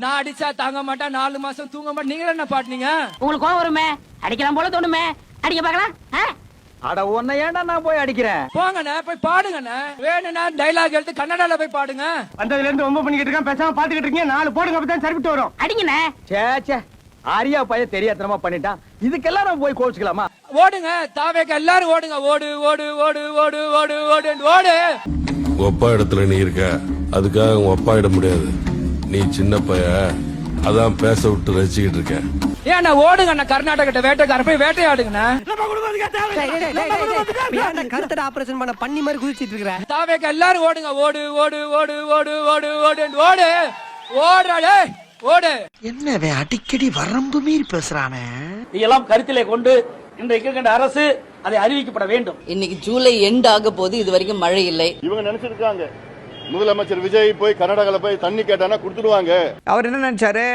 நான் அடிச்சா தாங்க மாட்டேன், 4 மாசம் தூங்க மாட்டேன். நீங்க என்ன பாட்டுனீங்க? உங்களுக்கு கோவம் வருமே, அடிக்கலாம் போல தோணுமே, அடிக்க பார்க்கலாம். அட உன்னை ஏன்டா நான் போய் அடிக்கிறேன்? போங்கண்ணே, போய் பாடுங்கண்ணே. வேணும்னா டைலாக் எடுத்து கன்னடால போய் பாடுங்க. வந்ததுல இருந்து ரொம்ப பண்ணிக்கிட்டு இருக்கான், பேசாம பாத்துக்கிட்டு இருக்கீங்க. 4 போடுங்க, அப்பதான் சரிவிட்டு வரும். அடிங்கண்ணே. சே ஆரியா பைய தெரியாதனமா பண்ணிட்டான். இதுக்கெல்லாம் நம்ம போய் கோச்சுக்கலாமா? ஓடுங்க, தாவேக்க எல்லாரும் ஓடுங்க. ஓடு ஓடு ஓடு ஓடு ஓடு ஓடு ஓடு. ஒப்பா இடத்துல நீ இருக்க, அதுக்காக உன் அப்பா இட முடியாது. நீ சின்ன பைய, அதான் பேச விட்டு ரசிக்கிட்டு இருக்க. ஏன்னா ஓடுங்க, கர்நாடகத்தை வேட்டைக்கார போய் வேட்டையாடுங்கண்ணா. கருத்தட ஆபரேஷன் பண்ண பண்ணி மாதிரி குதிச்சிட்டு இருக்கிற தாவேக்க எல்லாரும் ஓடுங்க. ஓடு ஓடு ஓடு ஓடு ஓடு ஓடு ஓடு ஓடுறாடே ஓடு. என்ன அடிக்கடி வரம்பு மீறி பேசுறானே. இதெல்லாம் கருத்திலே கொண்டு இன்றைக்கு இருக்கின்ற அரசு அதை அறிவிக்கப்பட வேண்டும். இன்னைக்கு ஜூலை எண்ட் ஆக போது, இது வரைக்கும் மழை இல்லை. இவங்க நினைச்சிருக்காங்க முதலமைச்சர் விஜய் போய் கர்நாடகால போய் தண்ணி கேட்டானா கொடுத்துடுவாங்க. அவர் என்ன நினைச்சாரு,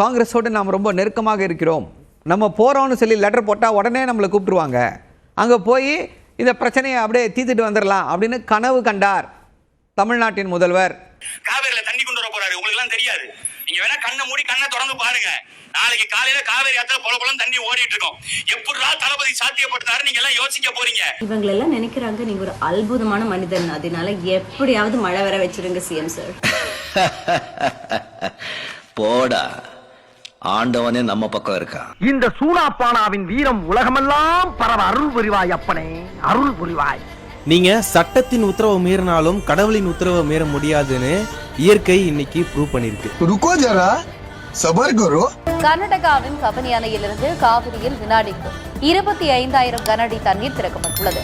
காங்கிரஸோடு நாம் ரொம்ப நெருக்கமாக இருக்கிறோம், நம்ம போறோம்னு சொல்லி லெட்டர் போட்டா உடனே நம்மளை கூப்பிட்டுருவாங்க, அங்க போய் இந்த பிரச்சனையை அப்படியே தீர்த்துட்டு வந்துடலாம் அப்படின்னு கனவு கண்டார் தமிழ்நாட்டின் முதல்வர். காவேரியில தண்ணி கொண்டு வர போறாரு, உங்களுக்கு எல்லாம் தெரியாது. நீங்க வேணா கண்ணை மூடி கண்ணை திறந்து பாருங்க. நாளைக்கு காலையில காவேரி ஆத்துல பொல பொலம் தண்ணி ஓடிட்டு இருக்கோம். எப்படிடா தளபதி சாத்தியப்பட்டாரு நீங்க எல்லாம் யோசிக்க போறீங்க. இவங்க எல்லாம் நினைக்கிறாங்க நீங்க ஒரு அற்புதமான மனிதன், அதனால எப்படியாவது மழை வர வச்சிருங்க சிஎம் சார். போடா, ஆண்டவனே நம்ம பக்கம் இருக்கா. இந்த சூனாப்பானாவின் வீரம் உலகமெல்லாம் பரவ அருள் புரிவாய் அப்பனே, அருள் புரிவாய். நீங்க சட்டத்தின் உத்தரவை மீறினாலும் கடவுளின் உத்தரவை மீற முடியாதுன்னு இயற்கை இன்னைக்கு ப்ரூவ் பண்ணிருக்கு. ருக்கோ ஜரா, சபர் கரோ. கர்நாடகாவின் கபினி அணையிலிருந்து காவிரியில் வினாடிக்கு 25,000 கன அடி தண்ணீர் திறக்கப்பட்டுள்ளது.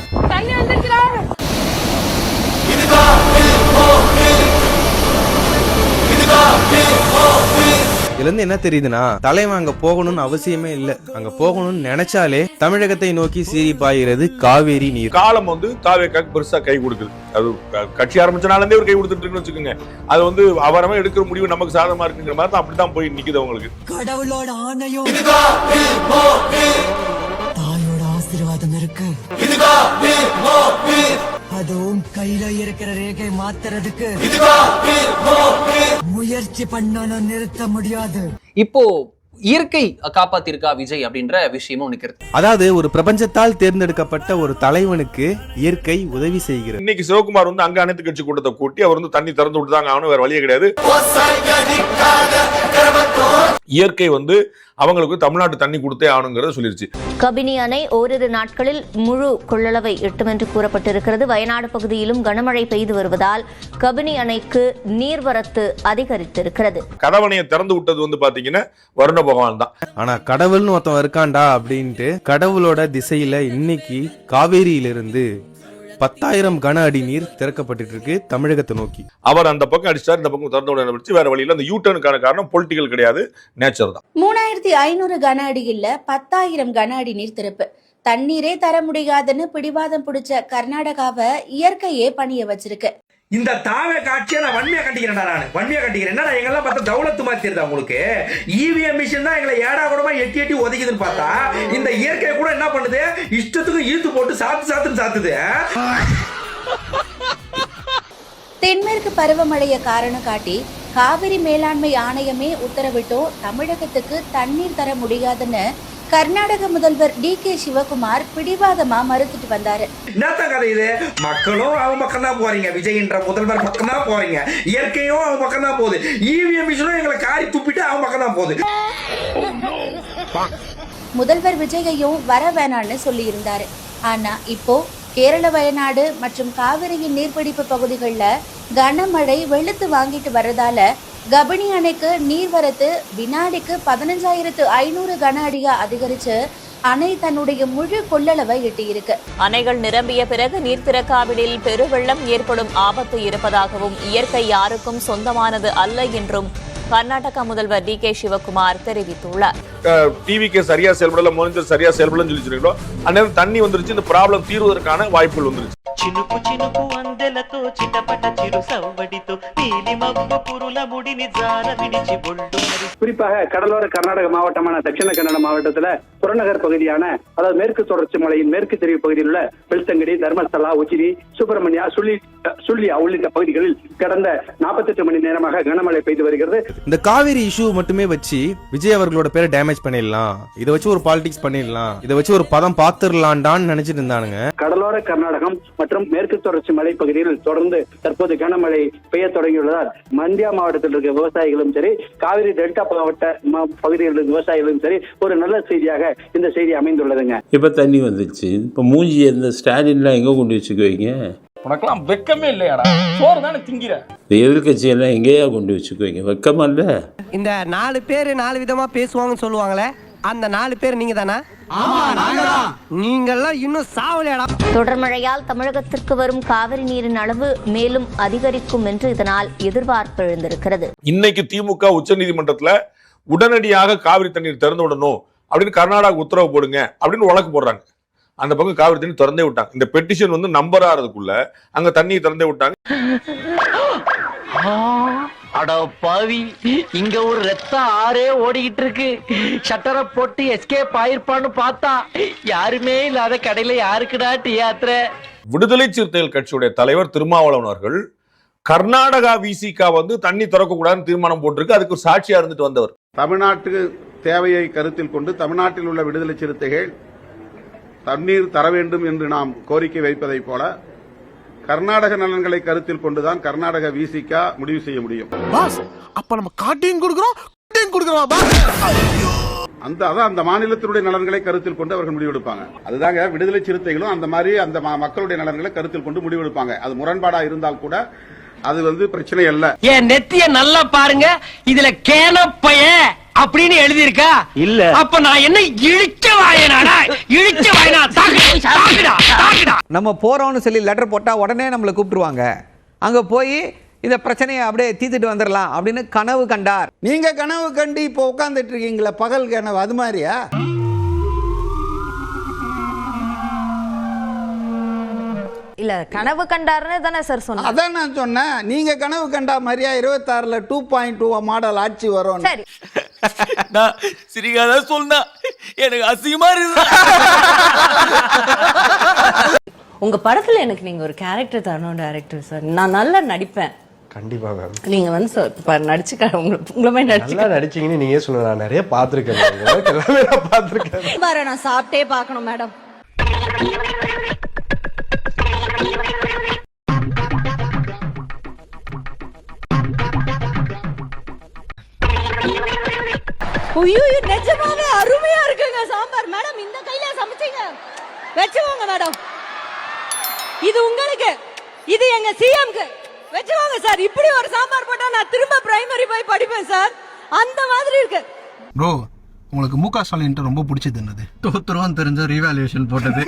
இதுல இருந்து என்ன தெரியுதுன்னா, தலைவன் அங்க போகணும்னு அவசியமே இல்ல. அங்க போகணும்னு நினைச்சாலே தமிழகத்தை நோக்கி சீறி பாய்கிறது காவேரி நீர். காலம் வந்து தாவேக்காக்கு பெருசா கை கொடுக்குது. அது கட்சி ஆரம்பிச்ச நாள்ல இருந்தே ஒரு கை கொடுத்துட்டு இருக்குன்னு வச்சுக்கோங்க. அது வந்து அவரமா எடுக்கிற முடிவு நமக்கு சாதகமா இருக்குங்கிற மாதிரி தான் அப்படித்தான் போய் நிக்குது அவங்களுக்கு. கடவுளோட ஆணையும் தாயோட ஆசீர்வாதம் இருக்கு. அதுவும் கையில இருக்கிற ரேகை மாத்துறதுக்கு முயற்சி பண்ணாலும் நிறுத்த முடியாது. இப்போ இயற்கை காப்பாத்திருக்கா விஜய் அப்படின்ற விஷயமும் நிக்கிறது. அதாவது ஒரு பிரபஞ்சத்தால் தேர்ந்தெடுக்கப்பட்ட ஒரு தலைவனுக்கு இயற்கை உதவி செய்கிறது. இன்னைக்கு சிவகுமார் வந்து அங்க அனைத்து கட்சி கூட்டத்தை கூட்டி அவர் வந்து தண்ணி திறந்து விட்டுதாங்க ஆகணும், வேற வழியே கிடையாது. இயற்கை வந்து அவங்களுக்கு தமிழ்நாட்டு தண்ணி கொடுத்தே ஆகணுங்கிறத சொல்லிருச்சு. கபினி அணை ஓரிரு நாட்களில் முழு கொள்ளளவை எட்டும் என்று கூறப்பட்டிருக்கிறது. வயநாடு பகுதியிலும் கனமழை பெய்து வருவதால் கபினி அணைக்கு நீர்வரத்து அதிகரித்திருக்கிறது. கதவணையை திறந்து விட்டது வந்து பாத்தீங்கன்னா வருண பகவான் தான். ஆனா கடவுள்னு ஒருத்தன் இருக்காண்டா அப்படின்ட்டு கடவுளோட திசையில இன்னைக்கு காவேரியிலிருந்து 10,000 கன அடி நீர் திறக்கப்பட்டு இருக்கு தமிழகத்தை நோக்கி. அவர் அந்த பக்கம் அடிச்சார், இந்த பக்கம் திறந்து விட வேற வழியில. அந்த யூட்டர்னுக்கான காரணம் பொலிட்டிக்கல் கிடையாது, நேச்சர் தான். 3,500 கன அடி இல்ல 10,000 கன அடி நீர் திறப்பு. தண்ணீரே தர முடியாதுன்னு பிடிவாதம் பிடிச்ச கர்நாடகாவை இயற்கையே பணிய வச்சிருக்கு. இந்த தாவே காட்சியை நான் வன்மையா கட்டிக்கிறேன்டா. நான் வன்மையா கட்டிக்கிறேன். என்னடா எங்கெல்லாம் பார்த்தா தௌலத்து மாதிரி தெரியுதா உங்களுக்கு? இவிஎம் மிஷின் தான் எங்களை ஏடா கூடமா எட்டி எட்டி ஒதுக்குதுன்னு பார்த்தா இந்த இயற்கை கூட என்ன பண்ணுது, இஷ்டத்துக்கு இழுத்து போட்டு சாத்துன்னு சாத்துது. தென்மேற்கு பருவமழையை காரணம் காட்டி காவிரி மேலாண்மை ஆணையமே உத்தரவிட்டோ தமிழகத்துக்கு தண்ணீர் தர முடியாதுன்னு கர்நாடக முதல்வர் டி.கே. சிவகுமார் பிடிவாதமா மறுத்துட்டு வந்தாரு. என்னத்த கதை இது? மக்களும் அவன் பக்கம் தான் போறீங்க, விஜய்ன்ற முதல்வர் பக்கம் தான் போறீங்க, இயற்கையும் அவன் பக்கம் தான் போகுது, இவிஎம் மிஷினும் எங்களை காரி துப்பிட்டு அவன் பக்கம் தான் போகுது. முதல்வர் விஜயையும் வர வேணான்னு சொல்லி இருந்தாரு. ஆனா இப்போ கேரள வயநாடு மற்றும் காவிரியின் நீர்பிடிப்பு பகுதிகளில் கனமழை வெளுத்து வாங்கிட்டு வர்றதால கபினி அணைக்கு நீர்வரத்து வினாடிக்கு 15,500 கன அடியா அதிகரிச்சு அணை தன்னுடைய முழு கொள்ளளவை எட்டியிருக்கு. அணைகள் நிரம்பிய பிறகு நீர் திறக்காவிடில் பெருவெள்ளம் ஏற்படும் ஆபத்து இருப்பதாகவும் இயற்கை யாருக்கும் சொந்தமானது அல்ல என்றும் கர்நாடக முதல்வர் டி.கே. சிவகுமார் தெரிவித்துள்ளார். டிவிக்கு சரியா செயல்படல, மோனிட்டர் சரியா செயல்படலன்னு சொல்லி சொல்லிங்களோ, அந்நேரம் தண்ணி வந்துருச்சு, இந்த ப்ராப்ளம் தீர்வதற்கான வாய்ப்புகள் வந்துருச்சு. వెన్నెలతో చిటపట చిరు సవ్వడితో నీలి మబ్బు కురుల ముడిని జార విడిచి బొళ్ళు குறிப்பாக கடலோர கர்நாடக மாவட்டமான தட்சிண கன்னட மாவட்டத்துல புறநகர் பகுதியான அதாவது மேற்கு தொடர்ச்சி மலையின் மேற்கு தெரிவு பகுதியில் உள்ள பெல்தங்கடி, தர்மஸ்தலா, உஜினி, சுப்பிரமணியா, சுள்ளியா உள்ளிட்ட பகுதிகளில் கடந்த 48 மணி நேரமாக கனமழை பெய்து வருகிறது. இந்த காவிரி இஷ்யூ மட்டுமே வச்சு விஜய் அவர்களோட பேரை டேமேஜ் பண்ணிடலாம், இதை வச்சு ஒரு பாலிடிக்ஸ் பண்ணிடலாம், இதை வச்சு ஒரு பதம் பாத்துடலாம்டான்னு நினைச்சிட்டு இருந்தானுங்க. கடலோர கர்நாடகம் மற்றும் மேற்கு தொடர்ச்சி மலை பகுதியில் தொடர்ந்து தற்போது கனமழை பெய்ய தொடங்கியுள்ளதால் மந்தியா மாவட்டத்தில் இருக்க விவசாயிகளும் சரி, காவிரி டெல்டா மாவட்ட பகுதியில் இருக்க விவசாயிகளும் சரி ஒரு நல்ல செய்தியாக இந்த செய்தி அமைந்துள்ளதுங்க. இப்ப தண்ணி வந்துச்சு. இப்ப மூஞ்சி இந்த ஸ்டாலின்லாம் எங்க கொண்டு வச்சுக்குவீங்க? உனக்கெல்லாம் வெக்கமே இல்லையாடா? சோறு தானே திங்கிற. எதிர்கட்சி எல்லாம் எங்கேயா கொண்டு வச்சுக்குவீங்க? வெக்கமா இல்ல? இந்த 4 பேர் 4 விதமா பேசுவாங்கன்னு சொல்லுவாங்களே, அந்த 4 பேர் நீங்க தானா? நீங்கெல்லாம் இன்னும் சாவலையாடா. தொடர் மழையால் தமிழகத்திற்கு வரும் காவிரி நீரின் அளவு மேலும் அதிகரிக்கும் என்று இதனால் எதிர்பார்ப்பு எழுந்திருக்கிறது. இன்னைக்கு திமுக உச்சநீதிமன்றத்துல உடனடியாக காவிரி தண்ணீர் திறந்து விடணும் அப்படின்னு கர்நாடகா உத்தரவு போடுங்க அப்படின்னு வழக்கு போடுறாங்க. அந்த பக்கம் காவிரி தண்ணி திறந்தே விட்டாங்க. இந்த பெட்டிஷன் வந்து நம்பர் ஆறதுக்குள்ள அங்க தண்ணியை திறந்தே விட்டாங்க. அட பாவி, இங்க ஒரு ரத்த ஆறே ஓடிக்கிட்டு இருக்கு. ஷட்டரை போட்டு எஸ்கேப் ஆயிருப்பான்னு பார்த்தா யாருமே இல்லாத கடையில யாருக்குடா டீ யாத்திரை. விடுதலை சிறுத்தைகள் கட்சியுடைய தலைவர் திருமாவளவன் அவர்கள் கர்நாடகா விசிகா வந்து தண்ணி திறக்க கூடாதுன்னு தீர்மானம் போட்டிருக்கு. அதுக்கு ஒரு சாட்சியா இருந்துட்டு வந்தவர். தமிழ்நாட்டுக்கு தேவையை கருத்தில் கொண்டு தமிழ்நாட்டில் உள்ள விடுதலை சிறுத்தைகள் தண்ணீர் தர வேண்டும் என்று நாம் கோரிக்கை வைப்பதை போல கர்நாடக நலன்களை கருத்தில் கொண்டுதான் கர்நாடக விசிகா முடிவு செய்ய முடியும். அப்ப நம்ம காட்டியும் கொடுக்கிறோம், அந்த மாநிலத்தினுடைய நலன்களை கருத்தில் கொண்டு அவர்கள் முடிவெடுப்பாங்க. அதுதாங்க விடுதலை சிறுத்தைகளும் அந்த மாதிரி அந்த மக்களுடைய நலன்களை கருத்தில் கொண்டு முடிவெடுப்பாங்க. அது முரண்பாடா இருந்தால் கூட அது வந்து பிரச்சனை அல்ல. என் நெத்திய நல்லா பாருங்க, இதுல கேனப்பைய அப்படின்னு எழுதி இருக்கா? இல்ல. அப்ப நான் என்ன இழிச்ச வாயனாடா? இழிச்ச வாயனா? தாக்குடா. நம்ம போறோம்னு சொல்லி லெட்டர் போட்டா உடனே நம்மளை கூப்பிட்டுருவாங்க. அங்க போய் இந்த பிரச்சனையை அப்படியே தீர்த்துட்டு வந்துடலாம் அப்படின்னு கனவு கண்டார். நீங்க கனவு கண்டு இப்ப உட்கார்ந்துட்டு இருக்கீங்களா? பகல் கனவு அது மாதிரியா? இல்ல, கனவு கண்டாருன்னு தானே சார் சொன்னேன். அதான் நான் சொன்னேன், நீங்க கனவு கண்டா மாதிரியா 26ல 2.2 மாடல் ஆட்சி வரும். சரி, சிரிக்காத சொன்னா எனக்கு அசிங்கமா இருக்கு. உங்க படத்துல எனக்கு நீங்க ஒரு கேரக்டர் தரணும் டைரக்டர் சார். நான் நல்லா நடிப்பேன். கண்டிப்பா மேம். நீங்க வந்து நடிச்சு உங்களை மாதிரி நடிச்சு நடிச்சீங்கன்னு நீங்க சொல்லுங்க. நான் நிறைய பாத்திருக்கேன், எல்லாமே நான் பாத்திருக்கேன். நான் சாப்பிட்டே பார்க்கணும் மேடம். ஐயோ, நிஜமாவே அருமையா இருக்குங்க சாம்பார். மேடம், இந்த கையில சமைச்சீங்க, வெச்சுவாங்க மேடம். இது உங்களுக்கு, இது எங்க சிஎம்க்கு வெச்சுவாங்க சார். இப்படி ஒரு சாம்பார் போட்டா நான் திரும்ப பிரைமரி போய் படிப்பேன் சார். அந்த மாதிரி இருக்கு. ப்ரோ, உங்களுக்கு முக ஸ்டாலின் ரொம்ப பிடிச்சது என்னது? தோத்துருவோம் தெரிஞ்ச ரீவாலுவேஷன் போட்டது.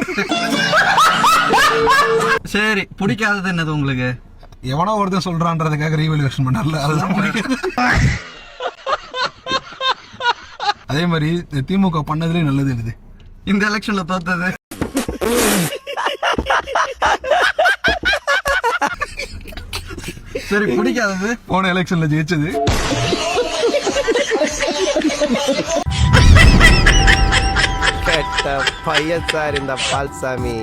சரி, பிடிக்காதது என்னது உங்களுக்கு? எவனோ ஒருத்தன் சொல்றான்றதுக்காக ரீவாலுவேஷன் பண்ணல, அதுதான் பிடிக்காது. அதே மாதிரி திமுக பண்ணதுலேயே நல்லது என்னது? இந்த எலெக்ஷன்ல தோத்தது. சரி, பிடிக்காதது போன எலெக்ஷன்ல ஜெயிச்சது. பையன் சார் இந்த பால்சாமி.